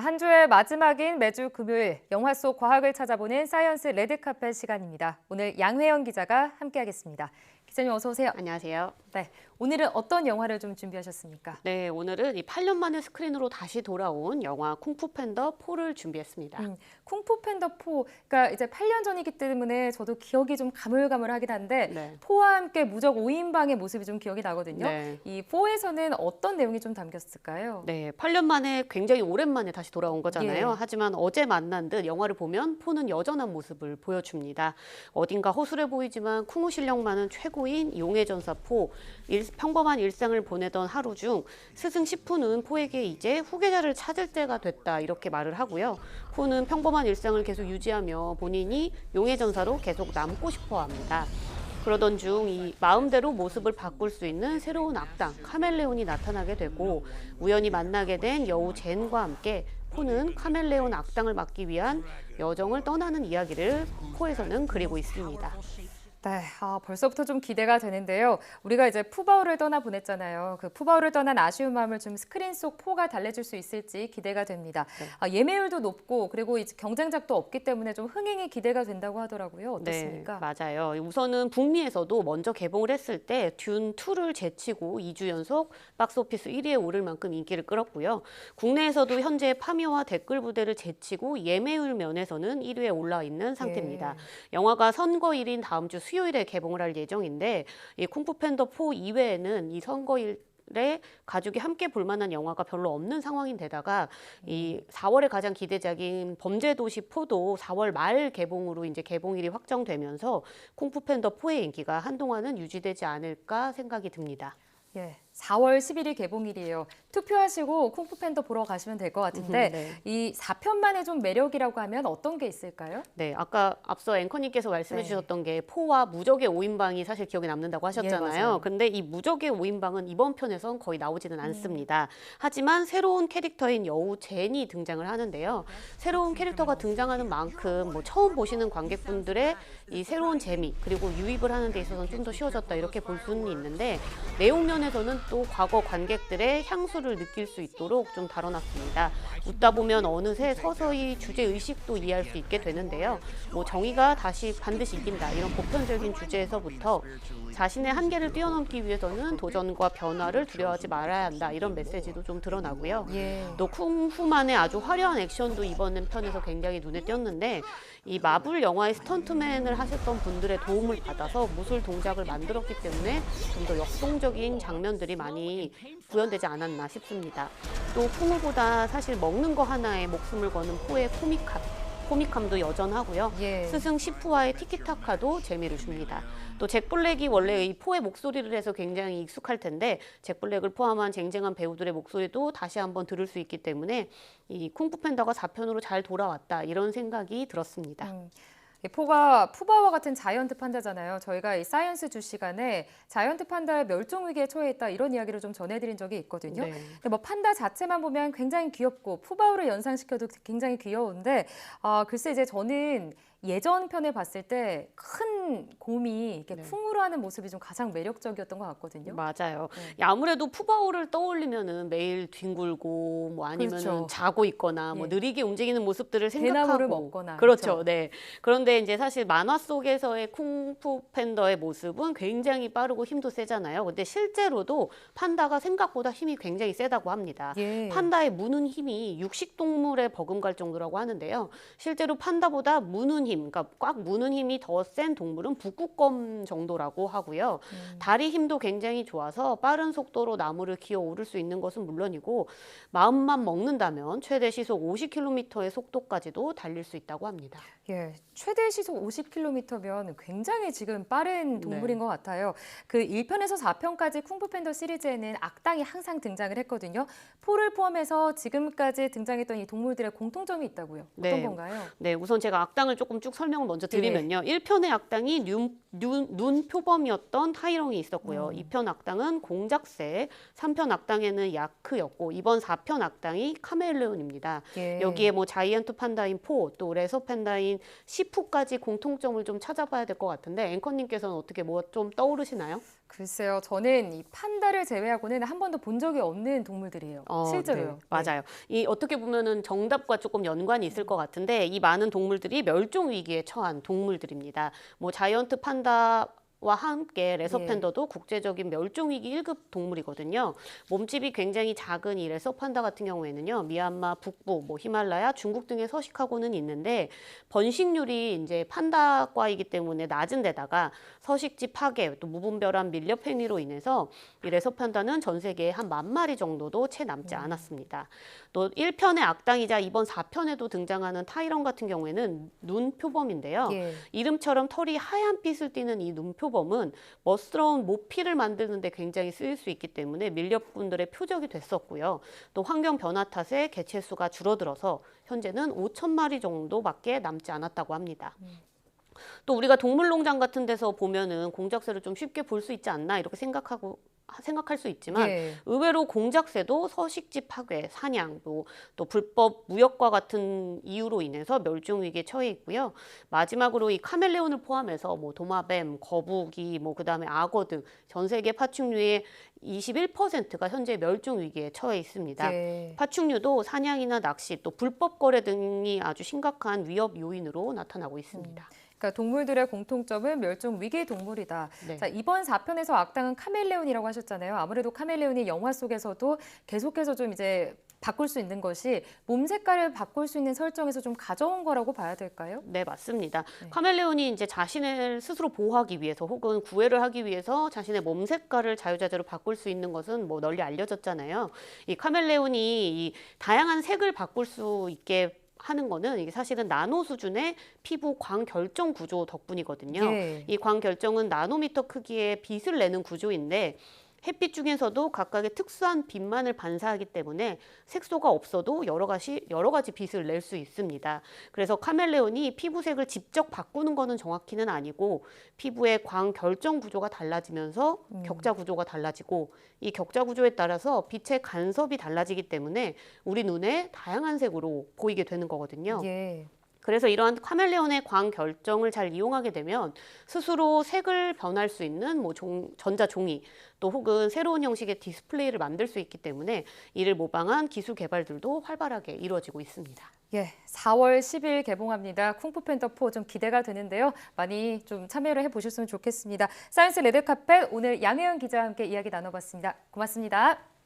한 주의 마지막인 매주 금요일 영화 속 과학을 찾아보는 사이언스 레드카펫 시간입니다. 오늘 양회영 기자가 함께하겠습니다. 기자님 어서 오세요. 안녕하세요. 네, 오늘은 어떤 영화를 좀 준비하셨습니까? 네, 오늘은 이 8년 만에 스크린으로 다시 돌아온 영화 쿵푸 팬더 4를 준비했습니다. 쿵푸 팬더 4, 그러니까 이제 8년 전이기 때문에 저도 기억이 좀 가물가물하긴 한데 네. 4와 함께 무적 5인방의 모습이 좀 기억이 나거든요. 네. 이 4에서는 어떤 내용이 좀 담겼을까요? 네, 8년 만에 굉장히 오랜만에 다시 돌아온 거잖아요. 예. 하지만 어제 만난 듯 영화를 보면 포는 여전한 모습을 보여줍니다. 어딘가 허술해 보이지만 쿵우 실력만은 최고인 용의 전사 포, 평범한 일상을 보내던 하루 중 스승 시푸는 포에게 이제 후계자를 찾을 때가 됐다 이렇게 말을 하고요. 포는 평범한 일상을 계속 유지하며 본인이 용의 전사로 계속 남고 싶어 합니다. 그러던 중 이 마음대로 모습을 바꿀 수 있는 새로운 악당 카멜레온이 나타나게 되고 우연히 만나게 된 여우 젠과 함께 포는 카멜레온 악당을 막기 위한 여정을 떠나는 이야기를 포에서는 그리고 있습니다. 네, 벌써부터 좀 기대가 되는데요. 우리가 이제 푸바오를 떠나 보냈잖아요. 그 푸바오를 떠난 아쉬운 마음을 좀 스크린 속 포가 달래줄 수 있을지 기대가 됩니다. 네. 예매율도 높고 그리고 이제 경쟁작도 없기 때문에 좀 흥행이 기대가 된다고 하더라고요. 어떻습니까? 네, 맞아요. 우선은 북미에서도 먼저 개봉을 했을 때 듄 2를 제치고 2주 연속 박스오피스 1위에 오를 만큼 인기를 끌었고요. 국내에서도 현재 파묘와 댓글 부대를 제치고 예매율 면에서는 1위에 올라 있는 상태입니다. 영화가 선거일인 다음 주 수요일에 개봉을 할 예정인데 이 쿵푸 팬더 4 이외에는 이 선거일 에 가족이 함께 볼 만한 영화가 별로 없는 상황인데다가 이 4월에 가장 기대작인 범죄도시 4도 4월 말 개봉으로 이제 개봉일이 확정되면서 쿵푸 팬더 4의 인기가 한동안은 유지되지 않을까 생각이 듭니다. 예, 4월 11일 개봉일이에요. 투표하시고 쿵푸 팬더 보러 가시면 될 것 같은데 네. 이 4편만의 좀 매력이라고 하면 어떤 게 있을까요? 네, 아까 앞서 앵커님께서 말씀해 네. 주셨던 게 포와 무적의 5인방이 사실 기억에 남는다고 예, 하셨잖아요. 맞아요. 근데 이 무적의 5인방은 이번 편에선 거의 나오지는 않습니다. 하지만 새로운 캐릭터인 여우 젠이 등장을 하는데요. 새로운 캐릭터가 등장하는 만큼 뭐 처음 보시는 관객분들의 이 새로운 재미 그리고 유입을 하는 데 있어서는 좀 더 쉬워졌다 이렇게 볼 수는 있는데 내용 면에서는 또 과거 관객들의 향수를 느낄 수 있도록 좀 다뤄놨습니다. 웃다 보면 어느새 서서히 주제 의식도 이해할 수 있게 되는데요. 뭐 정의가 다시 반드시 이긴다 이런 보편적인 주제에서부터 자신의 한계를 뛰어넘기 위해서는 도전과 변화를 두려워하지 말아야 한다 이런 메시지도 좀 드러나고요. 예. 또 쿵푸만의 아주 화려한 액션도 이번 편에서 굉장히 눈에 띄었는데 이 마블 영화의 스턴트맨을 하셨던 분들의 도움을 받아서 무술 동작을 만들었기 때문에 좀 더 역동적인 장면들이 많이 구현되지 않았나 싶습니다. 또 쿵우보다 사실 먹는 거 하나에 목숨을 거는 포의 코믹함도 여전하고요. 예. 스승 시프와의 티키타카도 재미를 줍니다. 또 잭 블랙이 원래 이 포의 목소리를 해서 굉장히 익숙할 텐데 잭 블랙을 포함한 쟁쟁한 배우들의 목소리도 다시 한번 들을 수 있기 때문에 이 쿵푸 팬더가 4편으로 잘 돌아왔다 이런 생각이 들었습니다. 이 포가 푸바오와 같은 자이언트 판다잖아요. 저희가 이 사이언스 주 시간에 자이언트 판다의 멸종 위기에 처해있다 이런 이야기를 좀 전해드린 적이 있거든요. 네. 근데 뭐 판다 자체만 보면 굉장히 귀엽고 푸바오를 연상시켜도 굉장히 귀여운데 글쎄 이제 저는 예전 편을 봤을 때 큰 곰이 이렇게 네. 쿵으로 하는 모습이 좀 가장 매력적이었던 것 같거든요. 맞아요. 네. 아무래도 푸바오를 떠올리면은 매일 뒹굴고 뭐 아니면은 그렇죠. 자고 있거나 뭐 예. 느리게 움직이는 모습들을 대나무를 생각하고 먹거나, 그렇죠. 그렇죠. 네. 그런데 이제 사실 만화 속에서의 쿵푸 팬더의 모습은 굉장히 빠르고 힘도 세잖아요. 근데 실제로도 판다가 생각보다 힘이 굉장히 세다고 합니다. 예. 판다의 무는 힘이 육식 동물에 버금갈 정도라고 하는데요. 실제로 판다보다 무는 힘, 그러니까 꽉 무는 힘이 더 센 동물은 북극곰 정도라고 하고요. 다리 힘도 굉장히 좋아서 빠른 속도로 나무를 기어 오를 수 있는 것은 물론이고 마음만 먹는다면 최대 시속 50km의 속도까지도 달릴 수 있다고 합니다. 예, 최대 시속 50km면 굉장히 지금 빠른 동물인 것 같아요. 그 1편에서 4편까지 쿵푸 팬더 시리즈에는 악당이 항상 등장을 했거든요. 포를 포함해서 지금까지 등장했던 이 동물들의 공통점이 있다고요. 어떤 건가요? 네, 우선 제가 악당을 조금 쭉 설명을 먼저 드리면요. 1편의 악당이 눈 표범이었던 타이렁이 있었고요. 2편 악당은 공작새, 3편 악당에는 야크였고 이번 4편 악당이 카멜레온입니다. 예. 여기에 뭐 자이언트 판다인 포, 또 레서 판다인 시푸까지 공통점을 좀 찾아봐야 될 것 같은데 앵커님께서는 어떻게 뭐 좀 떠오르시나요? 글쎄요, 저는 이 판다를 제외하고는 한 번도 본 적이 없는 동물들이에요. 실제로요. 네, 맞아요. 이 어떻게 보면은 정답과 조금 연관이 있을 것 같은데 이 많은 동물들이 멸종 위기에 처한 동물들입니다. 뭐 자이언트 판다와 함께 레서팬더도 국제적인 멸종 위기 1급 동물이거든요. 몸집이 굉장히 작은 이 레서판다 같은 경우에는요, 미얀마 북부, 뭐 히말라야, 중국 등에 서식하고는 있는데 번식률이 이제 판다과이기 때문에 낮은 데다가 서식지 파괴, 또 무분별한 밀렵 행위로 인해서 이 레서판다는 전 세계에 한 10,000마리 정도도 채 남지 않았습니다. 또 1편의 악당이자 이번 4편에도 등장하는 타이런 같은 경우에는 눈표범인데요. 예. 이름처럼 털이 하얀 빛을 띠는 이 눈표범은 멋스러운 모피를 만드는 데 굉장히 쓰일 수 있기 때문에 밀렵꾼들의 표적이 됐었고요. 또 환경 변화 탓에 개체 수가 줄어들어서 현재는 5,000마리 정도밖에 남지 않았다고 합니다. 또 우리가 동물농장 같은 데서 보면은 공작새를 좀 쉽게 볼 수 있지 않나 이렇게 생각할 수 있지만 예. 의외로 공작새도 서식지 파괴, 사냥, 또 불법 무역과 같은 이유로 인해서 멸종 위기에 처해 있고요. 마지막으로 이 카멜레온을 포함해서 뭐 도마뱀, 거북이, 뭐 그다음에 악어 등 전 세계 파충류의 21%가 현재 멸종 위기에 처해 있습니다. 예. 파충류도 사냥이나 낚시, 또 불법 거래 등이 아주 심각한 위협 요인으로 나타나고 있습니다. 그러니까 동물들의 공통점은 멸종 위기 동물이다. 네. 자, 이번 4편에서 악당은 카멜레온이라고 하셨잖아요. 아무래도 카멜레온이 영화 속에서도 계속해서 좀 이제 바꿀 수 있는 것이 몸 색깔을 바꿀 수 있는 설정에서 좀 가져온 거라고 봐야 될까요? 네, 맞습니다. 네. 카멜레온이 이제 자신을 스스로 보호하기 위해서 혹은 구애를 하기 위해서 자신의 몸 색깔을 자유자재로 바꿀 수 있는 것은 뭐 널리 알려졌잖아요. 이 카멜레온이 이 다양한 색을 바꿀 수 있게 하는 거는 이게 사실은 나노 수준의 피부 광결정 구조 덕분이거든요. 예. 이 광결정은 나노미터 크기의 빛을 내는 구조인데 햇빛 중에서도 각각의 특수한 빛만을 반사하기 때문에 색소가 없어도 여러 가지 빛을 낼 수 있습니다. 그래서 카멜레온이 피부색을 직접 바꾸는 거는 정확히는 아니고 피부의 광결정 구조가 달라지면서 격자 구조가 달라지고 이 격자 구조에 따라서 빛의 간섭이 달라지기 때문에 우리 눈에 다양한 색으로 보이게 되는 거거든요. 예. 그래서 이러한 카멜레온의 광 결정을 잘 이용하게 되면 스스로 색을 변할 수 있는 뭐 전자 종이 또 혹은 새로운 형식의 디스플레이를 만들 수 있기 때문에 이를 모방한 기술 개발들도 활발하게 이루어지고 있습니다. 예, 4월 10일 개봉합니다. 쿵푸팬더 4 좀 기대가 되는데요. 많이 좀 참여를 해보셨으면 좋겠습니다. 사이언스 레드카펫 오늘 양혜은 기자와 함께 이야기 나눠봤습니다. 고맙습니다.